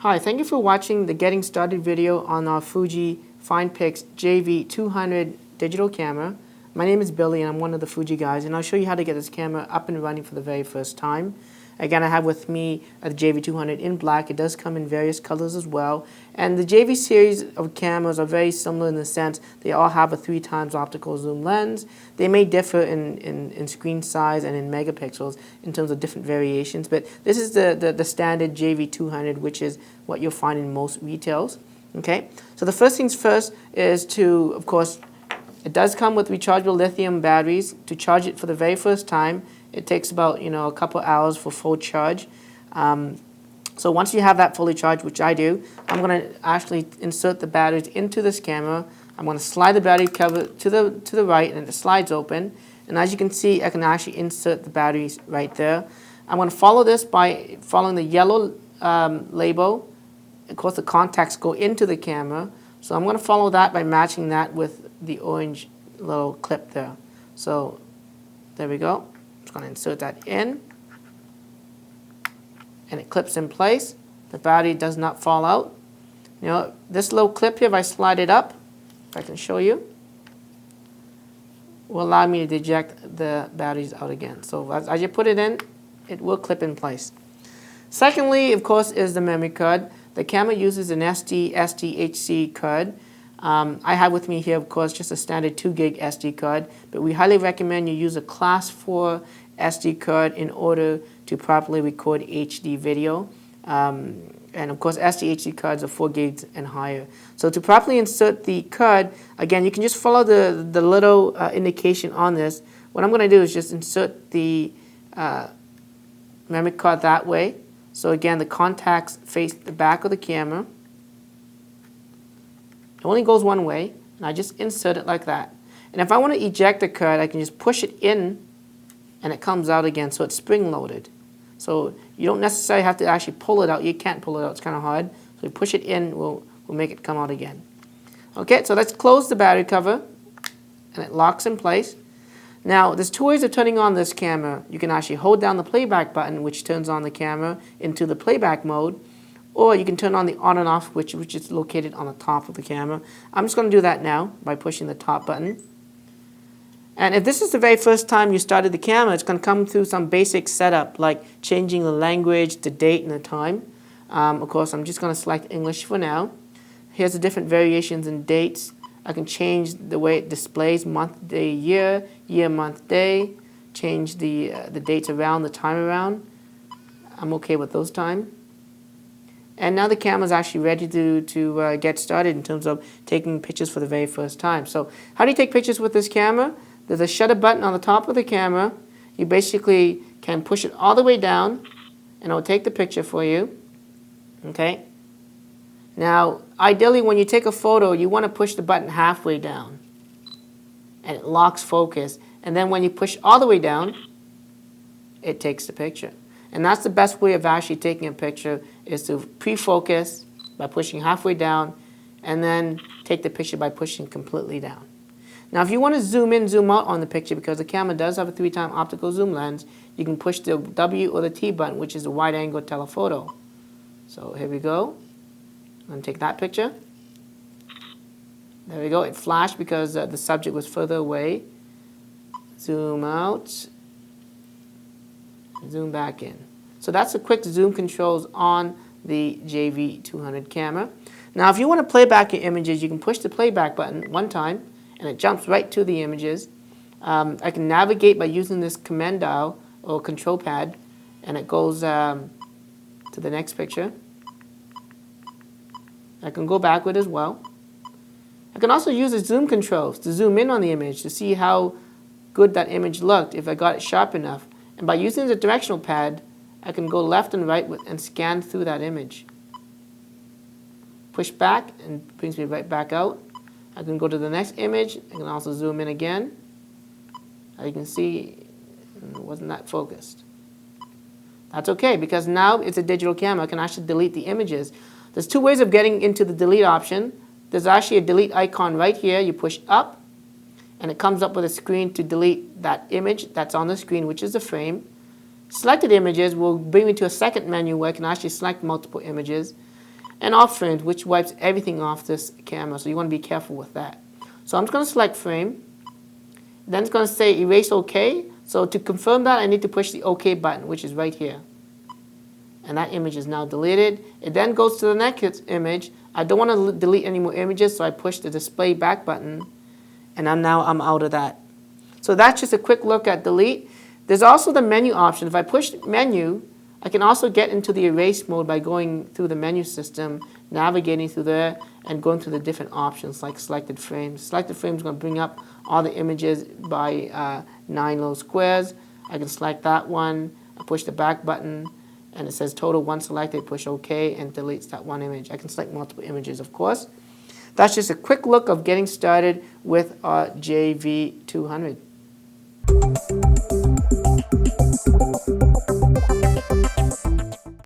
Hi, thank you for watching the Getting Started video on our Fuji FinePix JV200 digital camera. My name is Billy and I'm one of the Fuji Guys, and I'll show you how to get this camera up and running for the very first time. Again, I have with me the JV200 in black. It does come in various colors as well. And the JV series of cameras are very similar in the sense they all have a 3x optical zoom lens. They may differ in screen size and in megapixels in terms of different variations, but this is the standard JV200, which is what you'll find in most retails. Okay, so the first things first is to, of course, it does come with rechargeable lithium batteries. To charge it for the very first time, it takes about a couple hours for full charge. So once you have that fully charged, which I do, I'm going to actually insert the batteries into this camera. I'm going to slide the battery cover to the right, and it slides open. And as you can see, I can actually insert the batteries right there. I'm going to follow this by following the yellow label. Of course, the contacts go into the camera. So I'm going to follow that by matching that with the orange little clip there. So there we go. I'm just going to insert that in. And it clips in place. The battery does not fall out. This little clip here, if I slide it up, if I can show you, will allow me to eject the batteries out again. So as you put it in, it will clip in place. Secondly, of course, is the memory card. The camera uses an SDHC card. I have with me here, of course, just a standard 2 gig SD card, but we highly recommend you use a class 4 SD card in order to properly record HD video. And of course, SDHC cards are 4 gigs and higher. So to properly insert the card, again, you can just follow the little indication on this. What I'm going to do is just insert the memory card that way. So again, the contacts face the back of the camera. It only goes one way, and I just insert it like that. And if I want to eject the card, I can just push it in, and it comes out again, so it's spring-loaded. So you don't necessarily have to actually pull it out. You can't pull it out. It's kind of hard. So you push it in, we'll make it come out again. Okay, so let's close the battery cover, and it locks in place. Now, there's two ways of turning on this camera. You can actually hold down the playback button, which turns on the camera into the playback mode, or you can turn on the on and off, which is located on the top of the camera. I'm just going to do that now by pushing the top button. And if this is the very first time you started the camera, it's going to come through some basic setup, like changing the language, the date, and the time. Of course, I'm just going to select English for now. Here's the different variations in dates. I can change the way it displays month, day, year, year, month, day, change the dates around, the time around. I'm okay with those times. And now the camera is actually ready to get started in terms of taking pictures for the very first time. So how do you take pictures with this camera? There's a shutter button on the top of the camera. You basically can push it all the way down, and it'll take the picture for you. Okay? Now, ideally, when you take a photo, you want to push the button halfway down, and it locks focus. And then when you push all the way down, it takes the picture. And that's the best way of actually taking a picture, is to pre-focus by pushing halfway down, and then take the picture by pushing completely down. Now, if you want to zoom in, zoom out on the picture, because the camera does have a 3x optical zoom lens, you can push the W or the T button, which is the wide-angle telephoto. So here we go. I'm going to take that picture. There we go. It flashed because the subject was further away. Zoom out. Zoom back in. So that's the quick zoom controls on the JV200 camera. Now, if you want to play back your images, you can push the playback button one time, and it jumps right to the images. I can navigate by using this command dial or control pad, and it goes to the next picture. I can go backward as well. I can also use the zoom controls to zoom in on the image to see how good that image looked if I got it sharp enough. And by using the directional pad, I can go left and right and scan through that image. Push back and brings me right back out. I can go to the next image. I can also zoom in again. As you can see, it wasn't that focused. That's okay, because now it's a digital camera. I can actually delete the images. There's two ways of getting into the delete option. There's actually a delete icon right here. You push up, and it comes up with a screen to delete that image that's on the screen, which is the frame. Selected images will bring me to a second menu where I can actually select multiple images. and off frames, which wipes everything off this camera, so you want to be careful with that. So I'm just going to select frame, then it's going to say erase OK. So to confirm that, I need to push the OK button, which is right here. And that image is now deleted. It then goes to the next image. I don't want to delete any more images, so I push the display back button, and I'm out of that. So that's just a quick look at delete. There's also the menu option. If I push menu, I can also get into the erase mode by going through the menu system, navigating through there, and going through the different options like selected frames. Selected frames is going to bring up all the images by 9 little squares. I can select that one. I push the back button, and it says total one selected. Push OK, and deletes that one image. I can select multiple images, of course. That's just a quick look of getting started with our JV200.